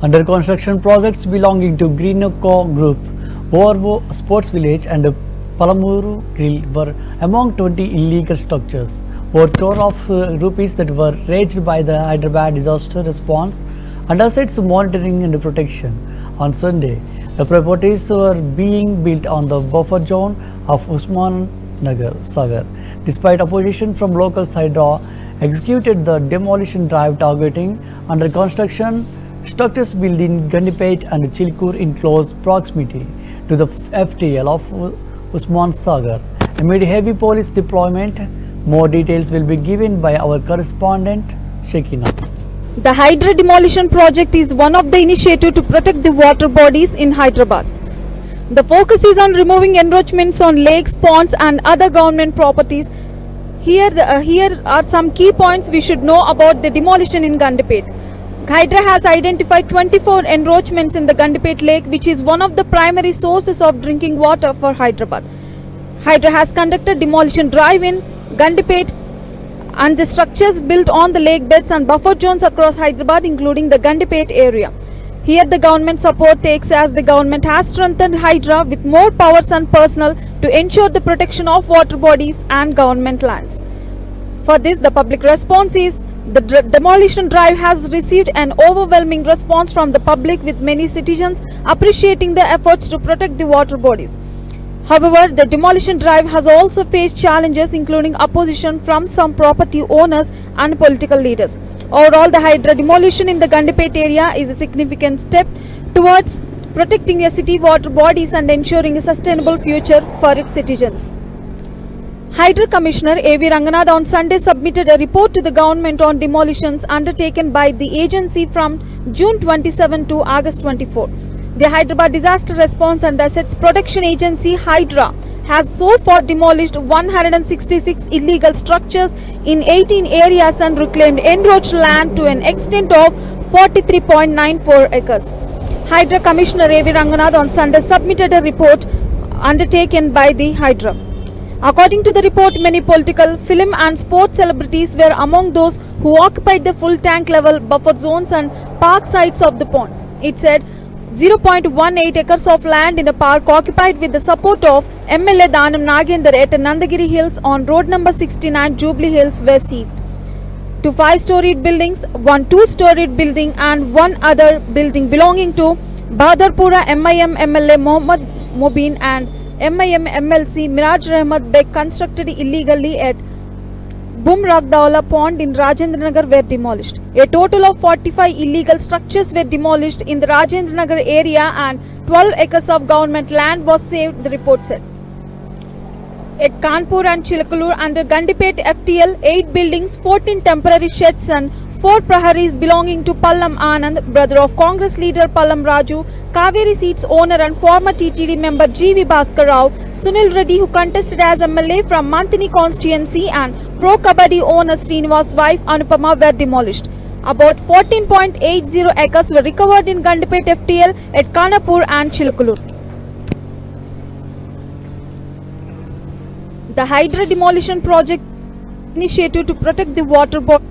Under construction projects belonging to Greenco Group, Vorvo Sports Village and Palamuru Grill were among 20 illegal structures. Over crore of rupees that were raised by the Hyderabad Disaster Response and Assets Monitoring and Protection. On Sunday, the properties were being built on the buffer zone of Usman Nagar Sagar. Despite opposition from local Hydra, executed the demolition drive targeting under construction structures built in Gandipet and Chilkur in close proximity to the FTL of Usman Sagar. Amid heavy police deployment, more details will be given by our correspondent Shekina. The Hydra demolition project is one of the initiatives to protect the water bodies in Hyderabad. The focus is on removing encroachments on lakes, ponds and other government properties. Here are some key points we should know about the demolition in Gandipet. Hydra has identified 24 encroachments in the Gandipet lake, which is one of the primary sources of drinking water for Hyderabad. Hydra has conducted demolition drive in Gandipet and the structures built on the lake beds and buffer zones across Hyderabad, including the Gandipet area. Here the government support takes as the government has strengthened Hydra with more powers and personnel to ensure the protection of water bodies and government lands. For this, the public response is the demolition drive has received an overwhelming response from the public, with many citizens appreciating the efforts to protect the water bodies. However, the demolition drive has also faced challenges, including opposition from some property owners and political leaders. Overall, the Hydra demolition in the Gandipet area is a significant step towards protecting the city water bodies and ensuring a sustainable future for its citizens. Hydra Commissioner A.V. Ranganath on Sunday submitted a report to the government on demolitions undertaken by the agency from June 27 to August 24. The Hyderabad Disaster Response and Assets Protection Agency Hydra has so far demolished 166 illegal structures in 18 areas and reclaimed encroached land to an extent of 43.94 acres. Hydra Commissioner A.V. Ranganath on Sunday submitted a report undertaken by the Hydra. According to the report, many political, film and sports celebrities were among those who occupied the full tank level buffer zones and park sites of the ponds. It said 0.18 acres of land in a park occupied with the support of MLA Danam Nagendra at Nandagiri Hills on road number 69 Jubilee Hills were seized. 2 5-storied buildings, 1 2-storied building and 1 other building belonging to Bahadarpura MIM MLA Mohammad Mubin and MIM MLC Miraj Ahmad Beg constructed illegally at Bumragdawla Pond in Rajendra Nagar were demolished. A total of 45 illegal structures were demolished in the Rajendra Nagar area and 12 acres of government land was saved, the report said. At Kanpur and Chilakalur under Gandipet FTL, 8 buildings, 14 temporary sheds and 4 praharis belonging to Pallam Anand, brother of Congress leader Pallam Raju, Kaveri seats owner and former TTD member G.V. Bhaskar Rao, Sunil Reddy who contested as MLA from Mantini constituency and Pro Kabaddi owner Srinivas' wife Anupama were demolished. About 14.80 acres were recovered in Gandipet FTL at Kanapur and Chilakalur. The Hydra demolition project initiative to protect the water body